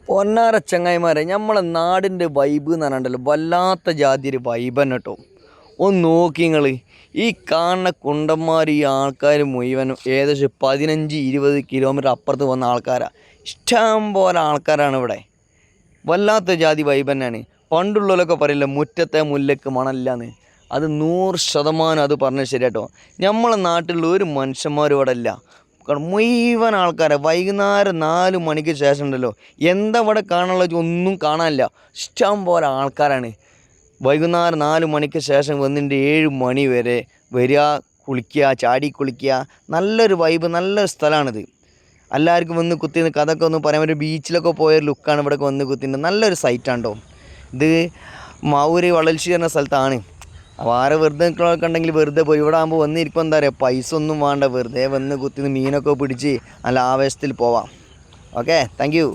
പൊന്നാര ചങ്ങായിമാരെ നമ്മളെ നാടിൻ്റെ വൈബ് എന്ന് പറഞ്ഞിട്ടുണ്ടല്ലോ വല്ലാത്ത ജാതി ഒരു വൈബ് തന്നെ കേട്ടോ. ഒന്ന് നോക്കി നിങ്ങൾ ഈ കാണുന്ന കുണ്ടന്മാർ ഈ ആൾക്കാർ മുഴുവനും ഏകദേശം 15-20 കിലോമീറ്റർ അപ്പുറത്ത് വന്ന ആൾക്കാരാണ്. ഇഷ്ടം പോലെ ആൾക്കാരാണ് ഇവിടെ. വല്ലാത്ത ജാതി വൈബ് തന്നെയാണ്. പണ്ടുള്ളവരൊക്കെ പറയില്ല മുറ്റത്തെ മുല്ലക്ക് മണമില്ലാന്ന്. അത് 100% അത് പറഞ്ഞത് ശരിയാട്ടോ. നമ്മളെ നാട്ടിലുള്ള ഒരു മനുഷ്യന്മാരും ഇവിടെ ഇല്ല. മുഴുവൻ ആൾക്കാരെ വൈകുന്നേരം 4 മണിക്ക് ശേഷം ഉണ്ടല്ലോ എന്താ ഇവിടെ കാണാനുള്ളത് ഒന്നും കാണാനില്ല. ഇഷ്ടം പോലെ ആൾക്കാരാണ്. വൈകുന്നേരം 4 മണിക്ക് ശേഷം വന്നിട്ട് 7 മണി വരെ വരിക, കുളിക്കുക, ചാടി കുളിക്കുക. നല്ലൊരു വൈബ്, നല്ലൊരു സ്ഥലമാണിത്. എല്ലാവർക്കും വന്ന് കുത്തി കഥയൊക്കെ ഒന്ന് പറയാൻ പറ്റും. ബീച്ചിലൊക്കെ പോയൊരു ലുക്കാണ് ഇവിടെയൊക്കെ വന്ന് കുത്തിൻ്റെ. നല്ലൊരു സൈറ്റാണ് കേട്ടോ. ഇത് മാവൂര് വളൽശ്ശി എന്ന സ്ഥലത്താണ്. അപ്പോൾ ആരെ വെറുതെ നിൽക്കുന്നവരൊക്കെ ഉണ്ടെങ്കിൽ വെറുതെ പോയി. ഇവിടെ ആകുമ്പോൾ വന്നിരിക്കുമ്പോൾ എന്താ പറയുക, പൈസ ഒന്നും വേണ്ട, വെറുതെ വന്ന് കുത്തി മീനൊക്കെ പിടിച്ച് നല്ല ആവേശത്തിൽ പോവാം. Okay, thank you.